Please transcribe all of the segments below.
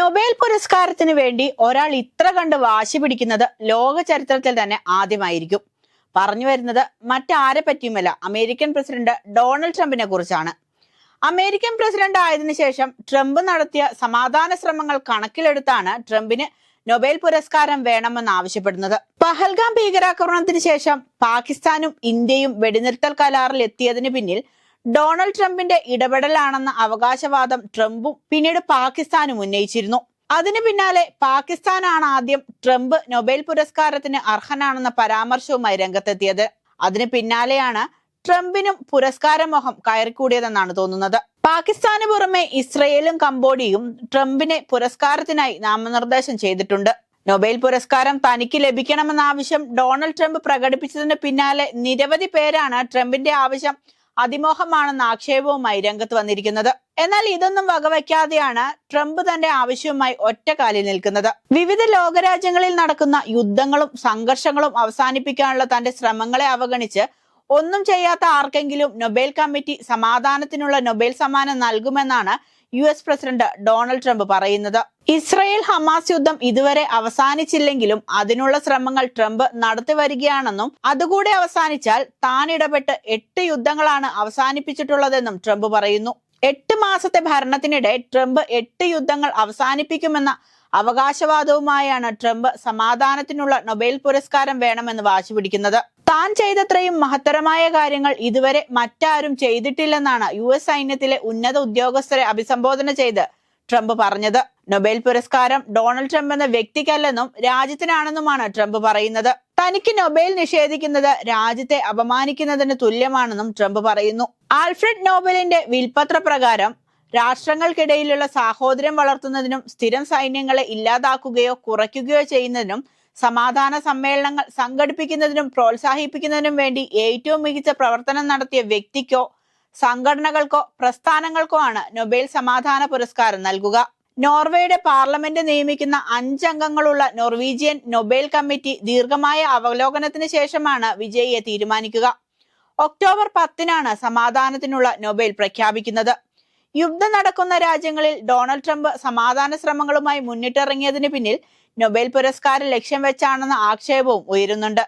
Nobel പുരസ്കാരത്തിന് വേണ്ടി ഒരാൾ ഇത്ര കണ്ട് വാശി പിടിക്കുന്നത് ലോക ചരിത്രത്തിൽ തന്നെ ആദ്യമായിരിക്കും. പറഞ്ഞു വരുന്നത് മറ്റാരെ പറ്റിയുമല്ല, അമേരിക്കൻ പ്രസിഡന്റ് ഡൊണാൾഡ് ട്രംപിനെ കുറിച്ചാണ്. അമേരിക്കൻ പ്രസിഡന്റ് ആയതിനു ശേഷം ട്രംപ് നടത്തിയ സമാധാന ശ്രമങ്ങൾ കണക്കിലെടുത്താണ് ട്രംപിന് നൊബേൽ പുരസ്കാരം വേണമെന്ന് ആവശ്യപ്പെടുന്നത്. പഹൽഗാം ഭീകരാക്രമണത്തിന് ശേഷം പാകിസ്ഥാനും ഇന്ത്യയും വെടിനിർത്തൽ കരാറിൽ എത്തിയതിന് പിന്നിൽ ഡൊണാൾഡ് ട്രംപിന്റെ ഇടപെടലാണെന്ന അവകാശവാദം ട്രംപും പിന്നീട് പാകിസ്ഥാനും ഉന്നയിച്ചിരുന്നു. അതിനു പിന്നാലെ പാകിസ്ഥാനാണ് ആദ്യം ട്രംപ് നൊബേൽ പുരസ്കാരത്തിന് അർഹനാണെന്ന പരാമർശവുമായി രംഗത്തെത്തിയത്. അതിന് പിന്നാലെയാണ് ട്രംപിനും പുരസ്കാരമോഹം കയറിക്കൂടിയതെന്നാണ് തോന്നുന്നത്. പാകിസ്ഥാന് പുറമെ ഇസ്രയേലും കംബോഡിയയും ട്രംപിനെ പുരസ്കാരത്തിനായി നാമനിർദ്ദേശം ചെയ്തിട്ടുണ്ട്. നൊബേൽ പുരസ്കാരം തനിക്ക് ലഭിക്കണമെന്ന ആവശ്യം ഡൊണാൾഡ് ട്രംപ് പ്രകടിപ്പിച്ചതിന് പിന്നാലെ നിരവധി പേരാണ് ട്രംപിന്റെ ആവശ്യം അതിമോഹമാണെന്ന ആക്ഷേപവുമായി രംഗത്ത് വന്നിരിക്കുന്നത്. എന്നാൽ ഇതൊന്നും വകവയ്ക്കാതെയാണ് ട്രംപ് തന്റെ ആവശ്യവുമായി ഒറ്റക്കാലിൽ നിൽക്കുന്നത്. വിവിധ ലോകരാജ്യങ്ങളിൽ നടക്കുന്ന യുദ്ധങ്ങളും സംഘർഷങ്ങളും അവസാനിപ്പിക്കാനുള്ള തന്റെ ശ്രമങ്ങളെ അവഗണിച്ച് ഒന്നും ചെയ്യാത്ത ആർക്കെങ്കിലും നൊബേൽ കമ്മിറ്റി സമാധാനത്തിനുള്ള നൊബേൽ സമ്മാനം നൽകുമെന്നാണ് US പ്രസിഡന്റ് ഡൊണാൾഡ് ട്രംപ് പറയുന്നത്. ഇസ്രയേൽ ഹമാസ് യുദ്ധം ഇതുവരെ അവസാനിച്ചില്ലെങ്കിലും അതിനുള്ള ശ്രമങ്ങൾ ട്രംപ് നടത്തി വരികയാണെന്നും അതുകൂടെ അവസാനിച്ചാൽ താൻ ഇടപെട്ട് 8 യുദ്ധങ്ങളാണ് അവസാനിപ്പിച്ചിട്ടുള്ളതെന്നും ട്രംപ് പറയുന്നു. 8 മാസത്തെ ഭരണത്തിനിടെ ട്രംപ് 8 യുദ്ധങ്ങൾ അവസാനിപ്പിക്കുമെന്ന അവകാശവാദവുമായാണ് ട്രംപ് സമാധാനത്തിനുള്ള നൊബേൽ പുരസ്കാരം വേണമെന്ന് വാശി പിടിക്കുന്നത്. താൻ ചെയ്തത്രയും മഹത്തരമായ കാര്യങ്ങൾ ഇതുവരെ മറ്റാരും ചെയ്തിട്ടില്ലെന്നാണ് US സൈന്യത്തിലെ ഉന്നത ഉദ്യോഗസ്ഥരെ അഭിസംബോധന ചെയ്ത് ട്രംപ് പറഞ്ഞത്. നൊബേൽ പുരസ്കാരം ഡൊണാൾഡ് ട്രംപ് എന്ന വ്യക്തിക്കല്ലെന്നും രാജ്യത്തിനാണെന്നുമാണ് ട്രംപ് പറയുന്നത്. തനിക്ക് നൊബേൽ നിഷേധിക്കുന്നത് രാജ്യത്തെ അപമാനിക്കുന്നതിന് തുല്യമാണെന്നും ട്രംപ് പറയുന്നു. ആൽഫ്രഡ് നോബലിന്റെ വിൽപത്ര പ്രകാരം രാഷ്ട്രങ്ങൾക്കിടയിലുള്ള സാഹോദര്യം വളർത്തുന്നതിനും സ്ഥിരം സൈന്യങ്ങളെ ഇല്ലാതാക്കുകയോ കുറയ്ക്കുകയോ ചെയ്യുന്നതിനും സമാധാന സമ്മേളനങ്ങൾ സംഘടിപ്പിക്കുന്നതിനും പ്രോത്സാഹിപ്പിക്കുന്നതിനും വേണ്ടി ഏറ്റവും മികച്ച പ്രവർത്തനം നടത്തിയ വ്യക്തിക്കോ സംഘടനകൾക്കോ പ്രസ്ഥാനങ്ങൾക്കോ ആണ് നൊബേൽ സമാധാന പുരസ്കാരം നൽകുക. നോർവേയുടെ പാർലമെന്റ് നിയമിക്കുന്ന 5 അംഗങ്ങളുള്ള നോർവീജിയൻ നൊബേൽ കമ്മിറ്റി ദീർഘമായ അവലോകനത്തിന് ശേഷമാണ് വിജയിയെ തീരുമാനിക്കുക. ഒക്ടോബർ 10-നാണ് സമാധാനത്തിനുള്ള നൊബേൽ പ്രഖ്യാപിക്കുന്നത്. യുദ്ധം നടക്കുന്ന രാജ്യങ്ങളിൽ ഡൊണാൾഡ് ട്രംപ് സമാധാന ശ്രമങ്ങളുമായി മുന്നിട്ടിറങ്ങിയതിന് പിന്നിൽ നൊബേൽ പുരസ്കാരം ലക്ഷ്യം വെച്ചാണെന്ന ആക്ഷേപവും ഉയരുന്നുണ്ട്.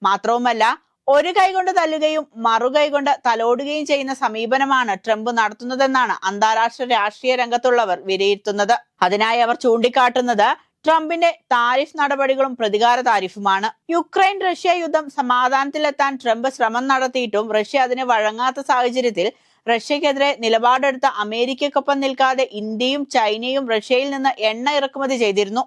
മാത്രവുമല്ല, ഒരു കൈകൊണ്ട് തല്ലുകയും മറുകൈകൊണ്ട് തലോടുകയും ചെയ്യുന്ന സമീപനമാണ് ട്രംപ് നടത്തുന്നതെന്നാണ് അന്താരാഷ്ട്ര രാഷ്ട്രീയ രംഗത്തുള്ളവർ വിലയിരുത്തുന്നത്. അതിനായി അവർ ചൂണ്ടിക്കാട്ടുന്നത് ട്രംപിന്റെ താരിഫ് നടപടികളും പ്രതികാര താരിഫുമാണ്. യുക്രൈൻ റഷ്യ യുദ്ധം സമാധാനത്തിലെത്താൻ ട്രംപ് ശ്രമം നടത്തിയിട്ടും റഷ്യ അതിന് വഴങ്ങാത്ത സാഹചര്യത്തിൽ റഷ്യക്കെതിരെ നിലപാടെടുത്ത അമേരിക്കയ്ക്കൊപ്പം നിൽക്കാതെ ഇന്ത്യയും ചൈനയും റഷ്യയിൽ നിന്ന് എണ്ണ ഇറക്കുമതി ചെയ്തിരുന്നു.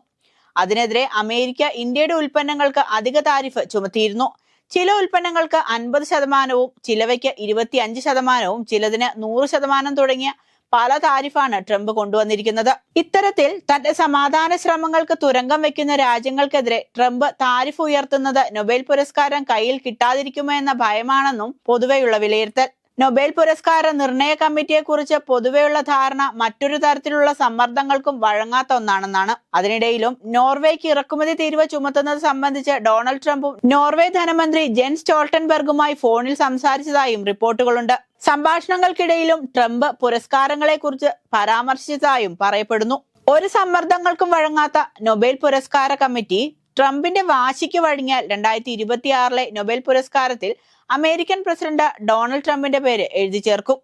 അതിനെതിരെ അമേരിക്ക ഇന്ത്യയുടെ ഉൽപ്പന്നങ്ങൾക്ക് അധിക താരിഫ് ചുമത്തിയിരുന്നു. ചില ഉൽപ്പന്നങ്ങൾക്ക് 50%, ചിലവയ്ക്ക് 25%, ചിലതിന് 100% തുടങ്ങിയ പല താരിഫാണ് ട്രംപ് കൊണ്ടുവന്നിരിക്കുന്നത്. ഇത്തരത്തിൽ തന്റെ സമാധാന ശ്രമങ്ങൾക്ക് തുരങ്കം വെക്കുന്ന രാജ്യങ്ങൾക്കെതിരെ ട്രംപ് താരിഫ് ഉയർത്തുന്നത് നൊബേൽ പുരസ്കാരം കയ്യിൽ കിട്ടാതിരിക്കുമോ എന്ന ഭയമാണെന്നും പൊതുവെയുള്ള വിലയിരുത്തൽ. നൊബേൽ പുരസ്കാര നിർണയ കമ്മിറ്റിയെ കുറിച്ച് പൊതുവെയുള്ള ധാരണ മറ്റൊരു തരത്തിലുള്ള സമ്മർദ്ദങ്ങൾക്കും വഴങ്ങാത്ത ഒന്നാണെന്നാണ്. അതിനിടയിലും നോർവേക്ക് ഇറക്കുമതി തീരുവ ചുമത്തുന്നത് സംബന്ധിച്ച് ഡൊണാൾഡ് ട്രംപും നോർവേ ധനമന്ത്രി ജെൻസ് സ്റ്റോൾട്ടൻബർഗുമായി ഫോണിൽ സംസാരിച്ചതായും റിപ്പോർട്ടുകളുണ്ട്. സംഭാഷണങ്ങൾക്കിടയിലും ട്രംപ് പുരസ്കാരങ്ങളെ കുറിച്ച് പരാമർശിച്ചതായും പറയപ്പെടുന്നു. ഒരു സമ്മർദ്ദങ്ങൾക്കും വഴങ്ങാത്ത നൊബേൽ പുരസ്കാര കമ്മിറ്റി ട്രംപിന്റെ വാശിക്ക് വഴങ്ങിയാൽ 2026-ലെ നൊബേൽ പുരസ്കാരത്തിൽ അമേരിക്കൻ പ്രസിഡന്റ് ഡൊണാൾഡ് ട്രംപിന്റെ പേര് എഴുതി ചേർക്കും.